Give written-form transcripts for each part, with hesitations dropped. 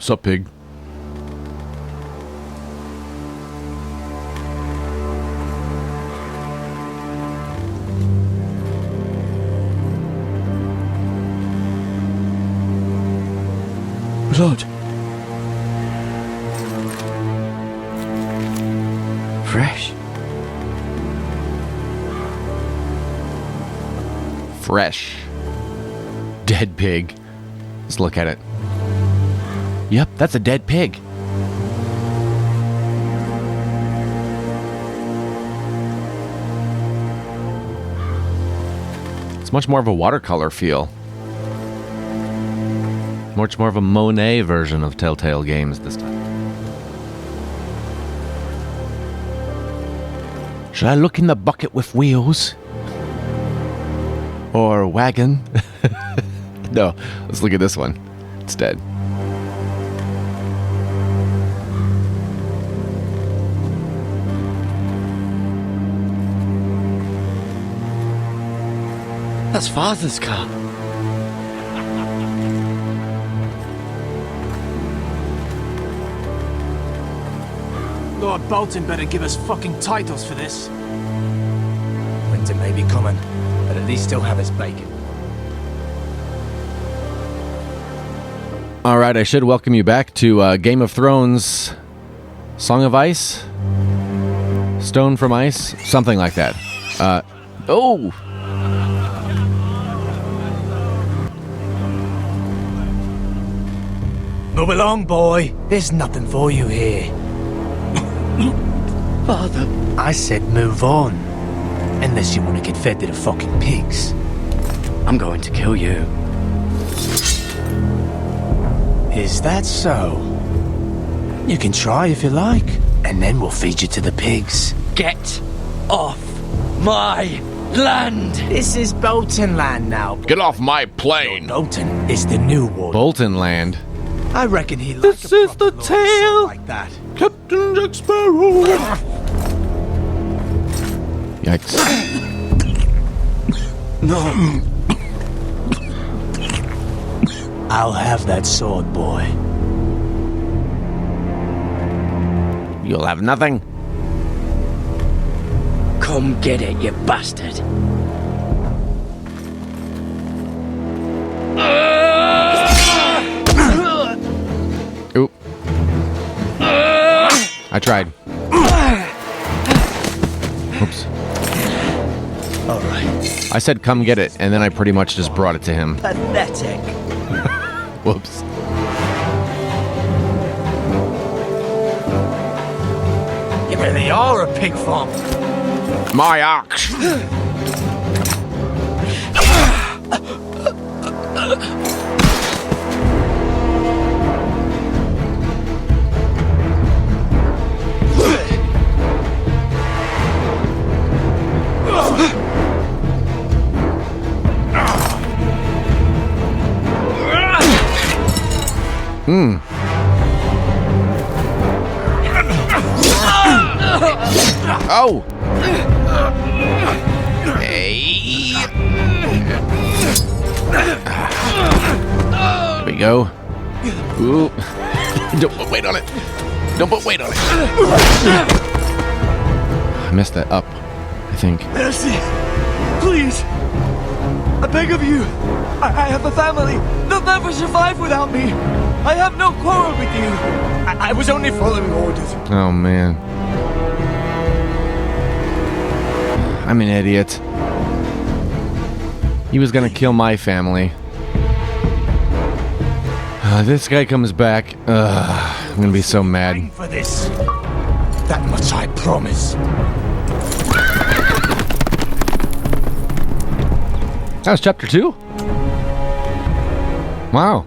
Sup, pig? Blood. Fresh. Fresh. Dead pig. Let's look at it. Yep, that's a dead pig. It's much more of a watercolor feel. Much more of a Monet version of Telltale Games this time. Should I look in the bucket with wheels? Or wagon? No, let's look at this one. It's dead. That's Father's car. Lord Bolton better give us fucking titles for this. Winter may be coming, but at least he'll have his bacon. All right, I should welcome you back to Game of Thrones, Song of Ice, Stone from Ice, something like that. Oh! Move along, boy. There's nothing for you here. Father. I said move on. Unless you want to get fed to the fucking pigs. I'm going to kill you. Is that so? You can try if you like, and then we'll feed you to the pigs. Get off my land! This is Bolton land now. Get off my plane! Bolton is the new warden. Bolton Land. I reckon he This like a is the proper tale. like that. Captain Jack Sparrow! Yikes. No. I'll have that sword, boy. You'll have nothing. Come get it, you bastard. Oop. I tried. Oops. All right. I said come get it, and then I pretty much just brought it to him. Pathetic. Whoops. You really are a pig farm. My ox! Oh! Hey! There we go. Ooh. Don't put weight on it. Don't put weight on it. I messed that up, I think. Mercy! Please! I beg of you! I have a family! They'll never survive without me! I have no quarrel with you! I was only following orders. Oh, man. I'm an idiot. He was gonna kill my family. This guy comes back. I'm gonna be so mad. Fighting for this. That much I promise. That was chapter 2? Wow.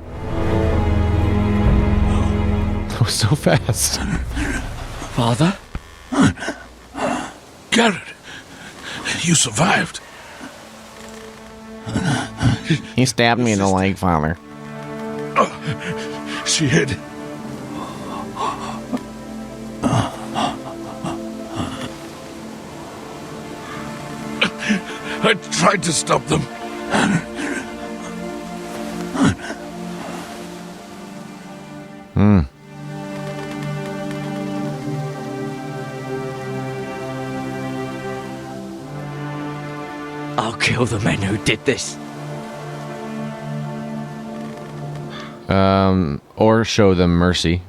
That was so fast. Father? Garrett, you survived. He stabbed me in the leg, Father. She hid. I tried to stop them. I'll kill the men who did this. Or show them mercy,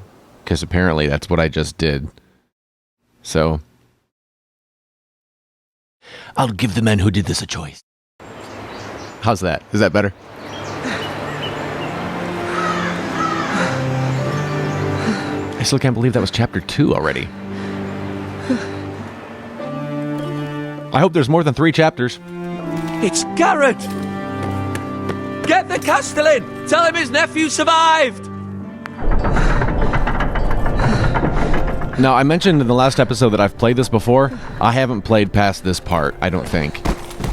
because apparently that's what I just did. So, I'll give the men who did this a choice. How's that? Is that better? I still can't believe that was chapter 2 already. I hope there's more than 3 chapters. It's Garrett! Get the Castellan! Tell him his nephew survived! Now, I mentioned in the last episode that I've played this before. I haven't played past this part, I don't think.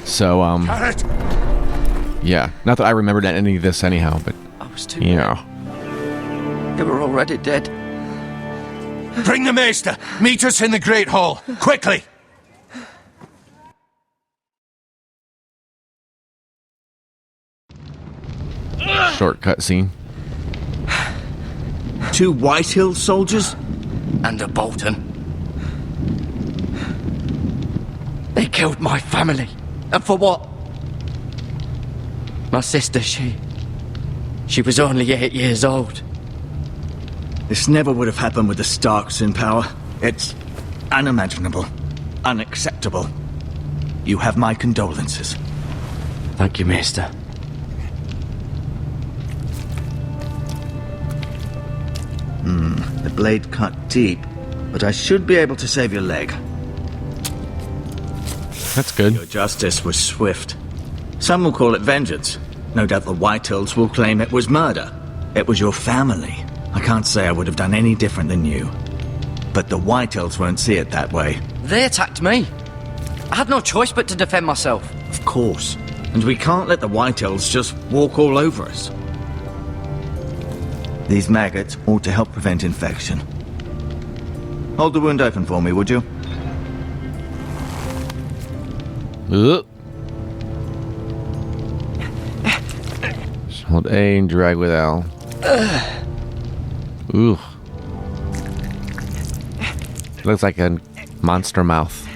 So, Garrett! yeah. Not that I remembered any of this anyhow, but, I was too yeah. They were already dead. Bring the maester! Meet us in the Great Hall! Quickly! Shortcut scene. 2 Whitehill soldiers? And a Bolton. They killed my family. And for what? My sister, she was only 8 years old. This never would have happened with the Starks in power. It's unimaginable. Unacceptable. You have my condolences. Thank you, Maester. The blade cut deep, but I should be able to save your leg. That's good. Your justice was swift. Some will call it vengeance. No doubt the Whitehills will claim it was murder. It was your family. I can't say I would have done any different than you. But the Whitehills won't see it that way. They attacked me. I had no choice but to defend myself. Of course. And we can't let the Whitehills just walk all over us. These maggots ought to help prevent infection. Hold the wound open for me, would you? Ugh. Just hold A and drag with L. Ooh. It looks like a monster mouth.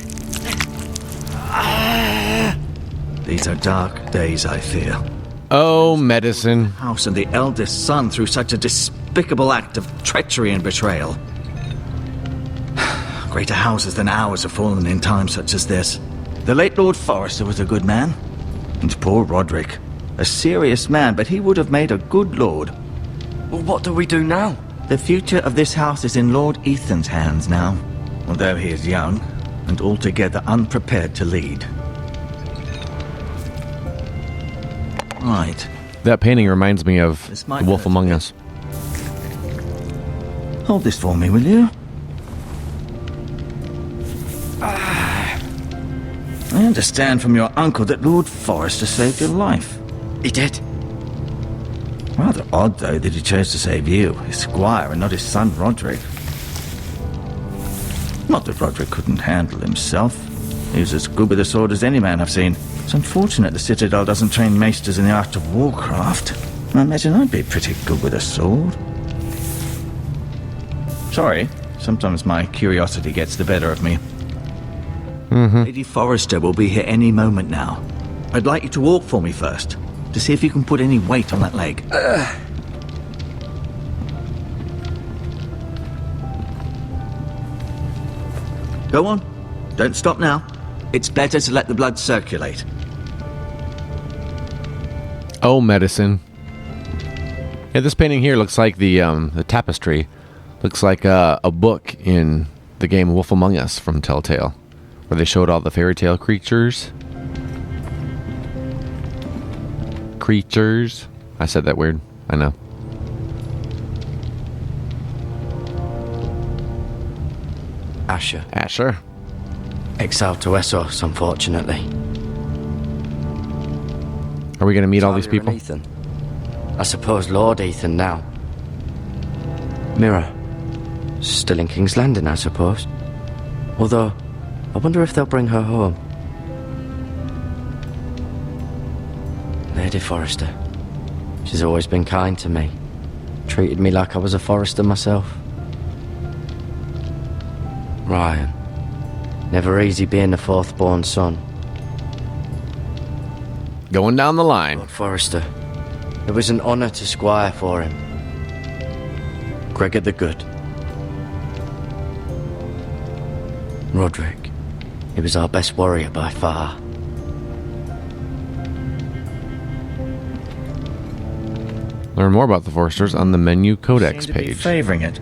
These are dark days, I fear. Oh, medicine. House and the eldest son through such a despicable act of treachery and betrayal. Greater houses than ours have fallen in times such as this. The late Lord Forrester was a good man. And poor Roderick. A serious man, but he would have made a good lord. Well, what do we do now? The future of this house is in Lord Ethan's hands now. Although he is young, and altogether unprepared to lead. Right. That painting reminds me of This The might Wolf hurt a Among bit. Us. Hold this for me, will you? I understand from your uncle that Lord Forrester saved your life. He did. Rather odd, though, that he chose to save you, his squire, and not his son Roderick. Not that Roderick couldn't handle himself. He was as good with a sword as any man I've seen. It's unfortunate the Citadel doesn't train maesters in the art of warcraft. I imagine I'd be pretty good with a sword. Sorry, sometimes my curiosity gets the better of me. Lady Forrester will be here any moment now. I'd like you to walk for me first, to see if you can put any weight on that leg. Go on. Don't stop now. It's better to let the blood circulate. Oh, medicine. Yeah, this painting here looks like the tapestry. Looks like a book in the game Wolf Among Us from Telltale, where they showed all the fairy tale creatures. I said that weird. I know. Asher. Exiled to Westeros, unfortunately. Are we going to meet all these Talia and people? Ethan. I suppose Lord Ethan now. Mira. Still in King's Landing, I suppose. Although, I wonder if they'll bring her home. Lady Forrester. She's always been kind to me. Treated me like I was a Forrester myself. Ryan. Never easy being the fourth-born son. Going down the line. Lord Forrester. It was an honor to squire for him. Gregor the Good. Roderick. He was our best warrior by far. Learn more about the Forresters on the menu codex Seem to be page. favouring it.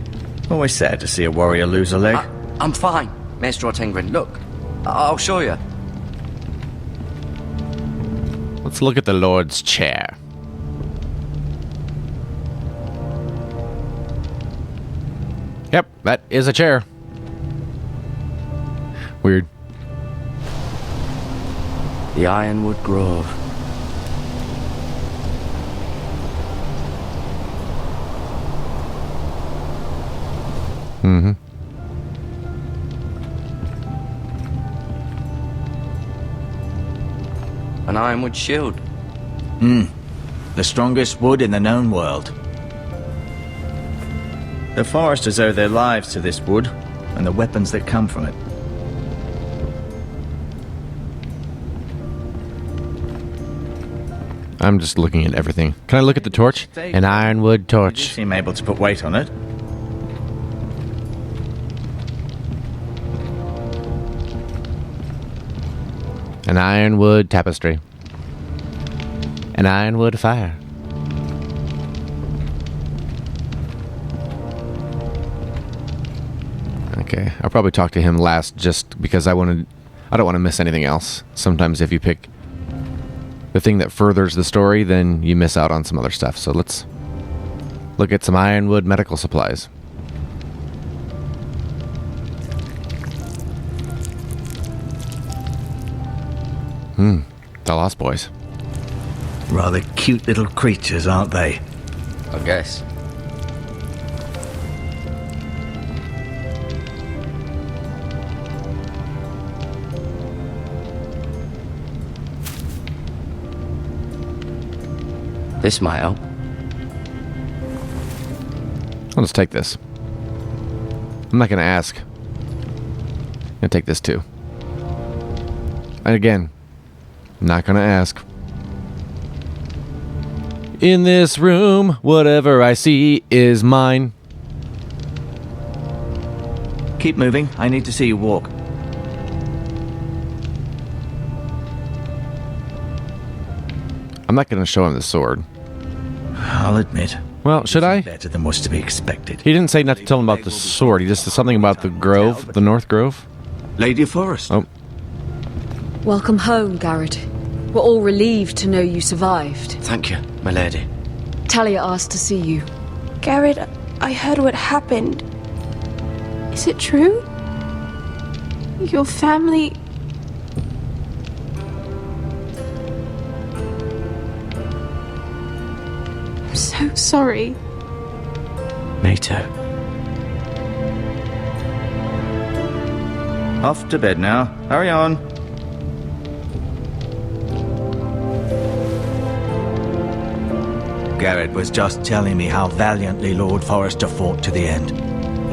Always sad to see a warrior lose a leg. I'm fine, Maester Tengrin. Look, I'll show you. Let's look at the Lord's chair. Yep, that is a chair. Weird. The Ironwood Grove. Mm-hmm. An ironwood shield. The strongest wood in the known world. The Foresters owe their lives to this wood and the weapons that come from it. I'm just looking at everything. Can I look at the torch? An ironwood You torch. seem able to put weight on it. An ironwood tapestry. An ironwood fire. Okay, I'll probably talk to him last just because I don't want to miss anything else. Sometimes if you pick the thing that furthers the story, then you miss out on some other stuff. So let's look at some ironwood medical supplies. The Lost Boys. Rather cute little creatures, aren't they? I guess. This might help. I'll just take this. I'm not going to ask. I'm going to take this too. And again, not going to ask. In this room, whatever I see is mine. Keep moving. I need to see you walk. I'm not going to show him the sword. I'll admit. Well, should I? Better than was to be expected. He didn't say not to tell him about the sword. He just said something about the grove, the North Grove. Lady Forrester. Oh. Welcome home, Garrett. We're all relieved to know you survived. Thank you, my lady. Talia asked to see you. Garrett, I heard what happened. Is it true? Your family... I'm so sorry. Me too. Off to bed now. Hurry on. Garrett was just telling me how valiantly Lord Forrester fought to the end,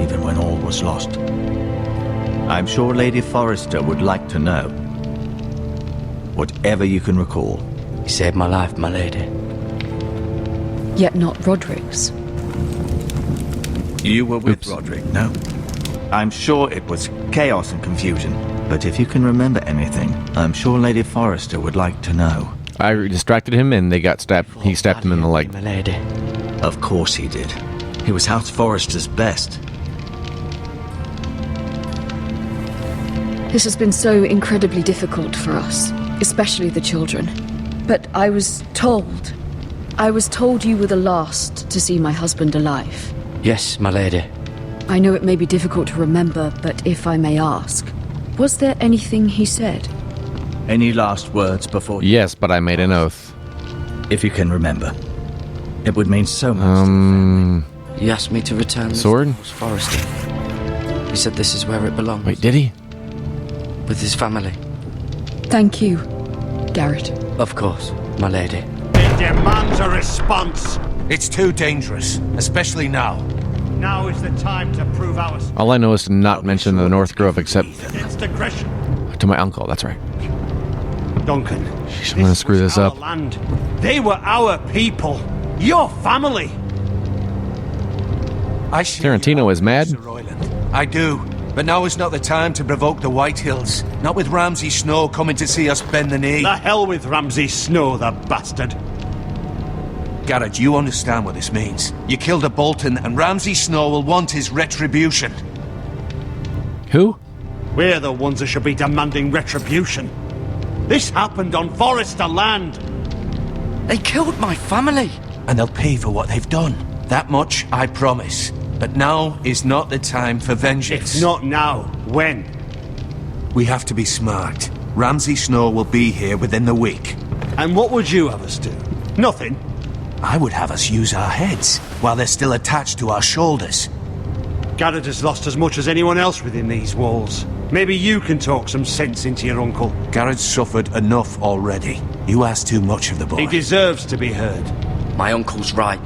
even when all was lost. I'm sure Lady Forrester would like to know. Whatever you can recall. You saved my life, my lady. Yet not Roderick's. You were with Oops. Roderick, no? I'm sure it was chaos and confusion, but if you can remember anything, I'm sure Lady Forrester would like to know. I distracted him and they got stabbed. He stabbed him in the leg. My lady. Of course he did. He was House Forrester's best. This has been so incredibly difficult for us, especially the children. But I was told you were the last to see my husband alive. Yes, my lady. I know it may be difficult to remember, but if I may ask, was there anything he said? Any last words before you? Yes, but I made an oath. If you can remember. It would mean so much to the family. He asked me to return this Sword? to House Forrester. He said this is where it belongs. Wait, did he? With his family. Thank you, Garrett. Of course, my lady. It demands a response. It's too dangerous, especially now. Now is the time to prove ours All I know is to not mention the North Grove except against aggression. to my uncle. That's right. Duncan. I'm gonna screw this was up. our land. They were our people. Your family. I see Tarantino you, is mad. Sir Royland. I do, but now is not the time to provoke the Whitehills. Not with Ramsay Snow coming to see us bend the knee. The hell with Ramsay Snow, the bastard. Garrett, you understand what this means. You killed a Bolton, and Ramsay Snow will want his retribution. Who? We're the ones that should be demanding retribution. This happened on Forrester land. They killed my family. And they'll pay for what they've done. That much, I promise. But now is not the time for vengeance. It's not now. When? We have to be smart. Ramsay Snow will be here within the week. And what would you have us do? Nothing. I would have us use our heads, while they're still attached to our shoulders. Garrett has lost as much as anyone else within these walls. Maybe you can talk some sense into your uncle. Garrett's suffered enough already. You ask too much of the boy. He deserves to be heard. My uncle's right.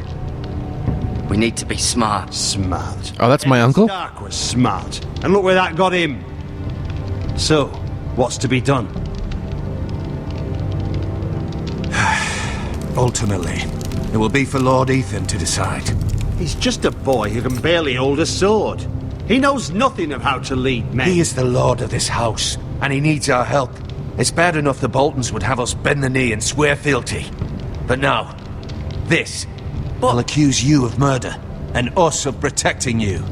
We need to be smart. Smart. Oh, that's my uncle? Stark was smart. And look where that got him. So, what's to be done? Ultimately, it will be for Lord Ethan to decide. He's just a boy who can barely hold a sword. He knows nothing of how to lead men. He is the lord of this house, and he needs our help. It's bad enough the Boltons would have us bend the knee and swear fealty. But now, this will accuse you of murder, and us of protecting you.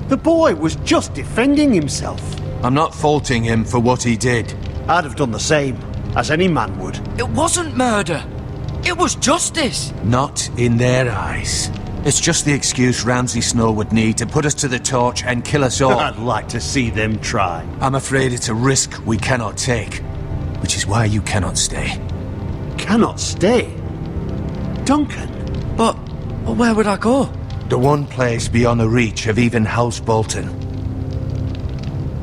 The boy was just defending himself. I'm not faulting him for what he did. I'd have done the same, as any man would. It wasn't murder. It was justice. Not in their eyes. It's just the excuse Ramsay Snow would need to put us to the torch and kill us all. I'd like to see them try. I'm afraid it's a risk we cannot take, which is why you cannot stay. Cannot stay? Duncan? But where would I go? The one place beyond the reach of even House Bolton.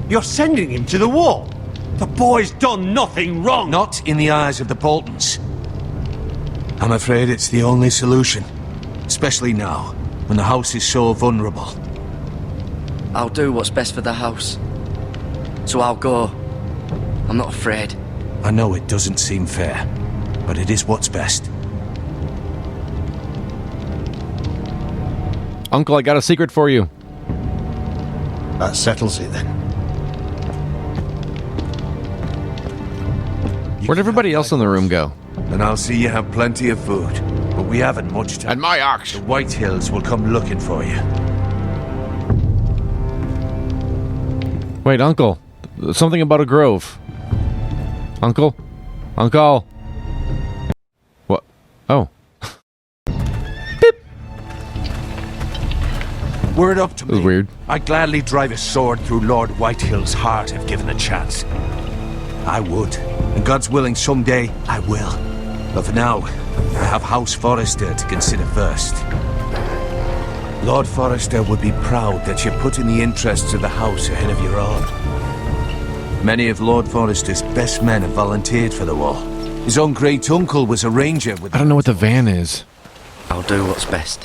You're sending him to the wall? The boy's done nothing wrong! Not in the eyes of the Boltons. I'm afraid it's the only solution. Especially now, when the house is so vulnerable. I'll do what's best for the house. So I'll go. I'm not afraid. I know it doesn't seem fair, but it is what's best. Uncle, I got a secret for you. That settles it then. Where'd everybody else in the room go? And I'll see you have plenty of food. But we haven't much time. And my ox. The Whitehills will come looking for you. Wait, Uncle. Something about a grove. Uncle? Uncle? What? Oh. Were it up to That was me, weird. I'd gladly drive a sword through Lord Whitehill's heart if given the chance. I would. And God's willing, someday I will. But for now, I have House Forrester to consider first. Lord Forrester would be proud that you're putting the interests of the house ahead of your own. Many of Lord Forrester's best men have volunteered for the war. His own great-uncle was a ranger with... I don't know what the van is. I'll do what's best.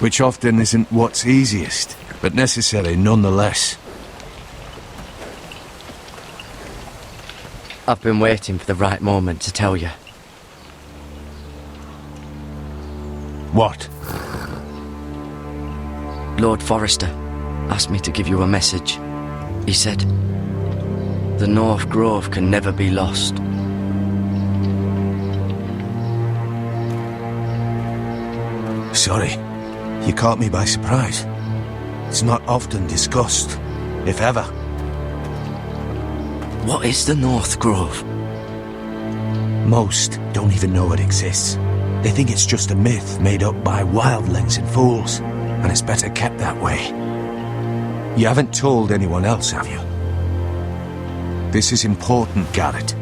Which often isn't what's easiest, but necessary nonetheless. I've been waiting for the right moment to tell you. What? Lord Forrester asked me to give you a message. He said, the North Grove can never be lost. Sorry, you caught me by surprise. It's not often discussed, if ever. What is the North Grove? Most don't even know it exists. They think it's just a myth made up by wildlings and fools, and it's better kept that way. You haven't told anyone else, have you? This is important, Garrett.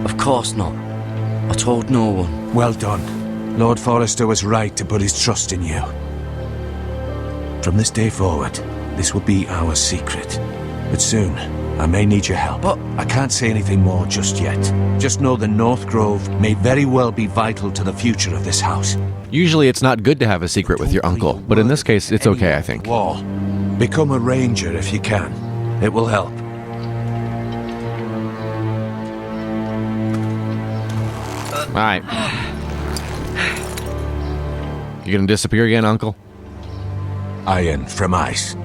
Of course not. I told no one. Well done. Lord Forrester was right to put his trust in you. From this day forward, this will be our secret. But soon, I may need your help. But I can't say anything more just yet. Just know the North Grove may very well be vital to the future of this house. Usually it's not good to have a secret with your uncle, but in this case, it's okay, I think. Wall. Become a ranger if you can. It will help. Alright. You gonna disappear again, Uncle? Iron from ice.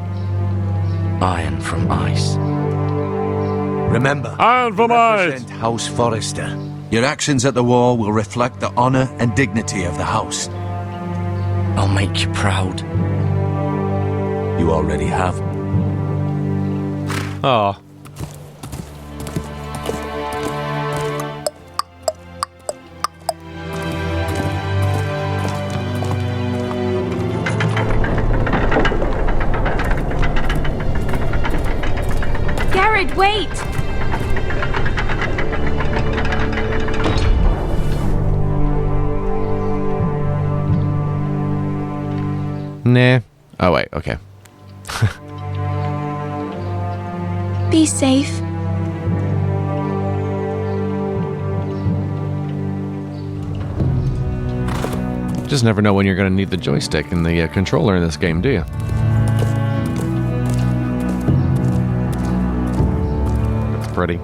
Iron from ice. Remember, Iron from you ice. represent House Forrester. Your actions at the war will reflect the honor and dignity of the house. I'll make you proud. You already have. Oh. Garrett, wait! Nah. Oh, wait. Okay. Be safe. Just never know when you're going to need the joystick and the controller in this game, do you? That's pretty.